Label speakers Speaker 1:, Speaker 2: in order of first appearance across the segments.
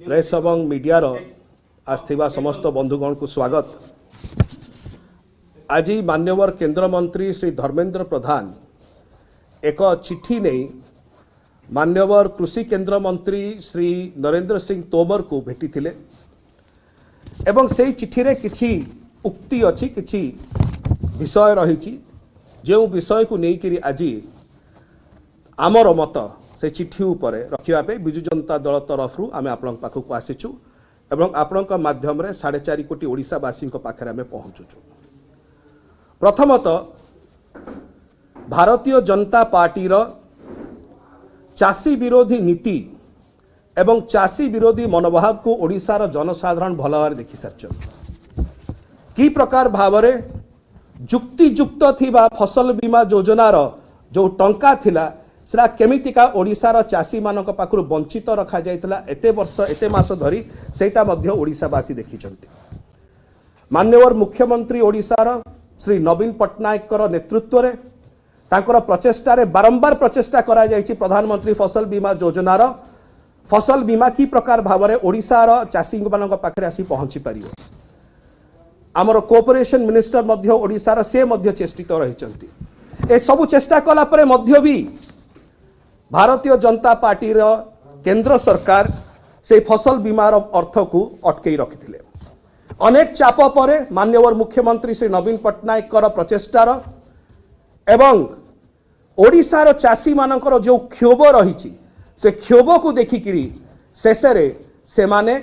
Speaker 1: Press एवं media आसथिबा समस्त बंधुगण को स्वागत। आज मान्यवर केंद्र मंत्री श्री धर्मेंद्र प्रधान एक चिट्ठी नहीं मान्यवर कृषि केंद्र मंत्री श्री नरेंद्र सिंह तोमर को भेटी थिले एवं से चिट्ठी रे किछि उक्ति अछि किछि विषय रही जो विषय को लेकर आज आमर मत से चिट्ठी उपरे रखिया बिजु जनता दल तरफ आम आपण पाखक आसीचु एवं आपण माध्यम 4.5 कोटी ओडिशावासी पाखे आम पहुँचुचु। प्रथमतः भारतीय जनता पार्टी चाषी विरोधी नीति एवं चाषी विरोधी मनोभाव को ओडिशार जनसाधारण भल भाव देखि सारी कि प्रकार भाव जुक्तियुक्त थिबा फसल बीमा योजनार जो टंका थिला सेटा केमितिका ओडिशार चाषी मानक पाखरु वंचित रखा जाइतला एते वर्ष एते मास धरी सेटा मध्य ओडिशावासी देखिचंती। मान्यवर मुख्यमंत्री ओडिशार श्री नवीन पट्टनायक नेतृत्व रे तांकर प्रचेष्टा रे बारंबार प्रचेष्टा करा जाइछि प्रधानमंत्री फसल बीमा योजनार फसल बीमा की प्रकार भाव में ओडिशार चाषी मानक पाखरे आसी पहुंची पारियो। आमर कोऑपरेशन मिनिस्टर मध्य ओडिशार से मध्य चेष्टित रहिचंती। ए सब चेष्टा कला परे मध्य भी भारतीय जनता पार्टी केंद्र सरकार से फसल बीमार अर्थ को अटकई रखिथिले। अनेक चाप परे मान्यवर मुख्यमंत्री श्री नवीन पट्टनायक प्रचेष्टार एवं ओडिशार चाषी मानकर जो क्षोभ रही से क्षोभ को देखिकी शेष से माने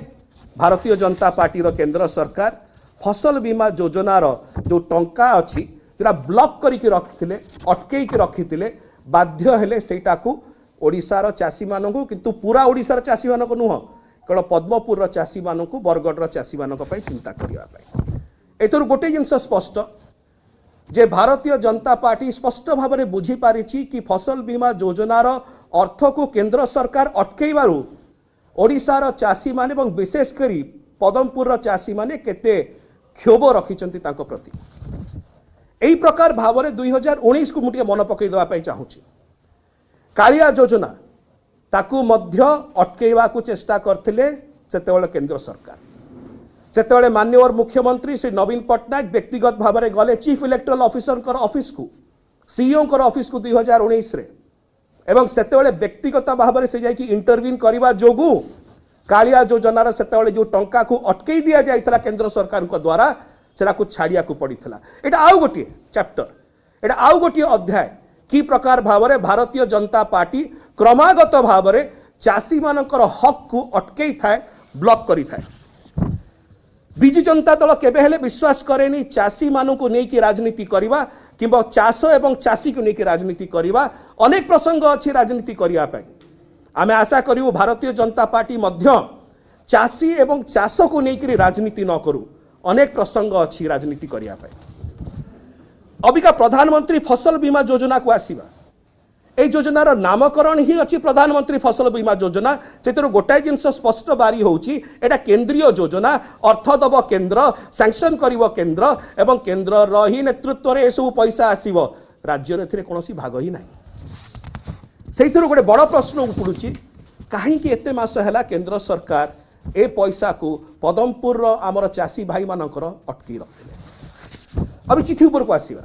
Speaker 1: भारतीय जनता पार्टी केंद्र सरकार फसल बीमा योजनार जो टंका अच्छी जोटा ब्लॉक करके रखिथिले अटकई रखिथिले बाध्य हेले सेटा को ओडिशार चाषी मानक किंतु पूरा ओडिशार चाषी मानक नुह केवल पद्मपुर चाषी मानक बरगढ़ चाषी मानक चिंता करने एथर गोटे जिनस स्पष्ट जे भारतीय जनता पार्टी स्पष्ट भाव में बुझी पारी कि फसल बीमा योजनार अर्थ को केंद्र सरकार अटकईबारु ओडिशार चाषी माने एवं विशेषकर पदमपुर चाषी माने केते क्षोभ रखिचंती तांको प्रति। एही प्रकार भाव में 2019 को मुझे मन पकई देवा चाहूँगी। कालिया योजना ताकू मध्य अटकईवा को चेष्टा करथिले सेतेबेले केंद्र सरकार सेतेबेले मान्यवर मुख्यमंत्री श्री नवीन पट्टनायक व्यक्तिगत भाव में गले चीफ इलेक्टोरल ऑफिसर ऑफिस को सीईओ ऑफिस को 2019 रे एवं सेतेबेले व्यक्तिगत भाव में से जाइकी इंटरव्यून करवा जोगु कालिया योजनार सेतेबेले जो टंका को अटकई दिया जाइतला केंद्र सरकार को द्वारा सेरा को छाड़िया को पड़ीथला। एटा आउ गोटे चैप्टर एटा आउ गोटे अध्याय कि प्रकार भाव में भारतीय जनता पार्टी क्रमागत भाव में चाषी मानकर हक को अटकई थाए ब्लॉक करी थाए। बिजु जनता दल केबे हेले विश्वास करेनी चाषी मानू को लेकिन राजनीति करवा किंबा चाष एवं चाषी को लेकिन राजनीति करवा अनेक प्रसंग अच्छी राजनीति करने आम आशा करूँ भारतीय जनता पार्टी मध्य चाषी एवं चाष को लेकिन राजनीति न करू अनेक प्रसंग अच्छी राजनीति करने अबिका प्रधानमंत्री फसल बीमा योजना को आसीबा ए योजनार नामकरण ही अच्छी प्रधानमंत्री फसल बीमा योजना से गोटाए जिनस स्पष्ट बारी होची एटा केंद्रीय योजना अर्थ दब केंद्र सैंक्शन करिवो केंद्र एवं केंद्र रही नेतृत्व रे सब पैसा आसीबो राज्य रे कौन भाग ही नहीं। से गोटे बड़ प्रश्न उपुची कहीं एते मास है केंद्र सरकार ए पैसा को पदमपुर आमर चाषी भाई मानकर अटकी रखिले। अभी चिट्ठी ऊपर को आसीबा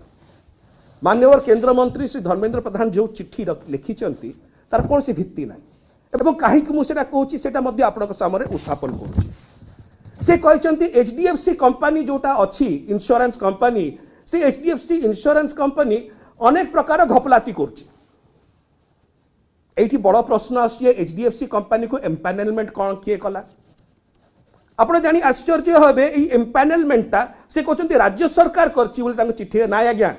Speaker 1: मान्यवर केंद्र मंत्री श्री धर्मेंद्र प्रधान जो चिट्ठी लिखिचंती तार कौन सी भित्ति नहीं एवं कहीं मुझे कहूँ सेटा मध्य आपन सामने उत्थापन करुच्ची। से कहते एचडीएफसी कंपनी जोटा अच्छी इंश्योरेंस कंपनी से एचडीएफसी इंश्योरेंस कंपनी अनेक प्रकार घपलाती करुच्ची। एठी बड़ प्रश्न आसी एचडीएफसी कंपनी को एम्पानेलमेंट कौन किए कला आपण जानी आश्चर्य हे एम्पानेलमेंटा से कहते राज्य सरकार कर चिट्ठी ना आज्ञा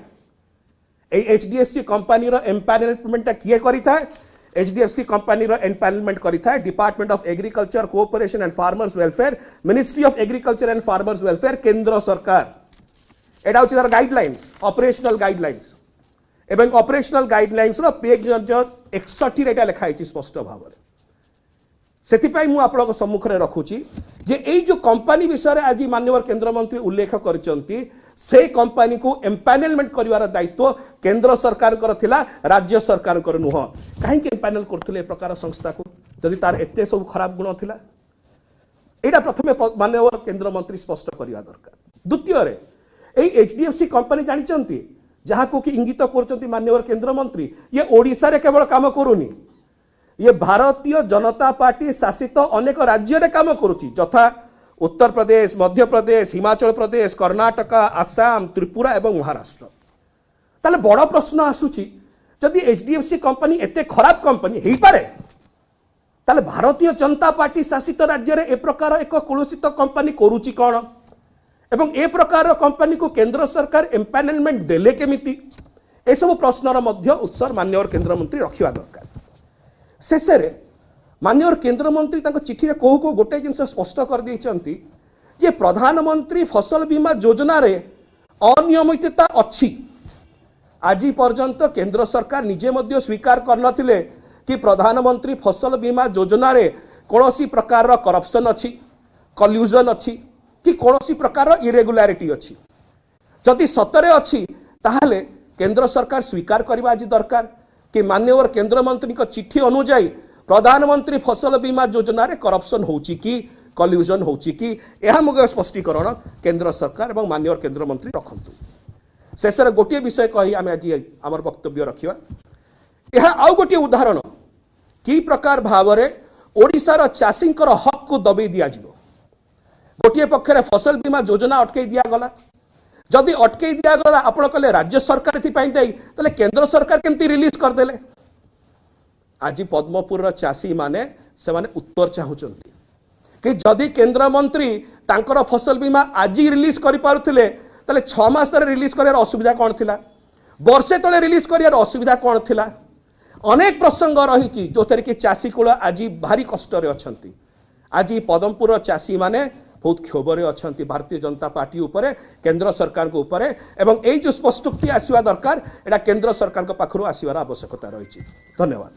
Speaker 1: एचडीएफसी कंपनी एम्पानेलमेंटा किए करिथा एचडीएफसी कंपनी एम्पानेलमेंट करिथा department of agriculture cooperation and farmers welfare ministry of agriculture and farmers welfare केंद्र सरकार एटा होची तार गाइडलाइंस ऑपरेशनल गाइडलाइंस एवं ऑपरेशनल गाइडलाइंस पेज नंबर 61 रे लिखाई स्पष्ट भाव में से मु आप सम्मुखें रखुची जे एई जो कंपनी विषय आज माननीय केंद्र मंत्री उल्लेख करचंती से कंपनी को एम्पानेलमेंट करिवार दायित्व केंद्र सरकार थिला राज्य सरकार नुह कहीं एम्पानेल करथिले प्रकार संस्था को जदि तार एते सब खराब गुण थिला एटा प्रथमे माननीय केंद्र मंत्री स्पष्ट करवा दरकार। द्वितीय रे एचडीएफसी कंपनी जानी जहाँ को कि इंगित कर माननीय केंद्र मंत्री ये ओडिशा रे केवल काम करूनी, ये भारतीय जनता पार्टी शासित अनेक राज्य रे काम करुची, यथा उत्तर प्रदेश, मध्य प्रदेश, हिमाचल प्रदेश, कर्नाटक, आसाम, त्रिपुरा एवं महाराष्ट्र। ताले बड़ प्रश्न आसुची जदि एचडीएफसी कंपनी एते खराब कंपनी हेई पारे ताले भारतीय जनता पार्टी शासित राज्य रे ए प्रकार एक कुलुषित कंपनी करुची कौन एवं ए प्रकार कंपनी को केंद्र सरकार एम्पानेलमेंट देले केमिति, ए सब प्रश्नर मध्य उत्तर माननीय केंद्र मंत्री रखिवा दरकार। शेष रे माननीय केंद्र मंत्री तांको चिठी रे कहू को गोटे जिनस स्पष्ट कर दैचंती जे प्रधानमंत्री फसल बीमा योजना रे अनियमितता अछि। आज पर्यंत केंद्र सरकार निजे मध्य स्वीकार करनथिले कि प्रधानमंत्री फसल बीमा योजना रे कोनोसी प्रकार करप्शन अछि, कल्यूजन अछि कि कोनोसी प्रकार इरेगुलारिटी अछि। जदि सतरे अछि ताहले केंद्र सरकार स्वीकार करबा आज दरकार कि माननीय केंद्र मंत्री को चिट्ठी अनुଯାयी प्रधानमंत्री फसल बीमा योजना रे करप्शन होउची कि कल्यूजन होउची कि एहा मग स्पष्टीकरण केंद्र सरकार एवं माननीय केंद्र मंत्री रखंतु। शेष गोटे विषय कही आम आज आम वक्तव्य रखा, यह आउ गोटे उदाहरण कि प्रकार भाव में ओडिशार चाषी हक को दबे दि जाव। गोटे पक्षरे फसल बीमा योजना अटकई दिगला, जदि अटकई दिगला आपण कहले राज्य सरकार ताले केंद्र सरकार केमती रिलीज करदेले। आज पद्मपुर चाषी माने से माने उत्तर चाहूचंती कि जदि केंद्र मंत्री तांकर फसल बीमा आज रिलीज करि पारुथिले ताले 6 मास तरे रिलीज करियार असुविधा कौन थिला, वर्षे तले रिलीज करियार असुविधा कौन थिला। अनेक प्रसंग रही जो थेरे कि चाषी कूल आज भारी कष्ट रे अछंती। आज पदमपुर चाषी माने बहुत क्षोभरे अछंती भारतीय जनता पार्टी उपरे, केंद्र सरकार को उपरे एवं एई जो स्पष्टोक्ति आसीबा दरकार एटा केंद्र सरकार को पाखरु आसीबार आवश्यकता रही। धन्यवाद।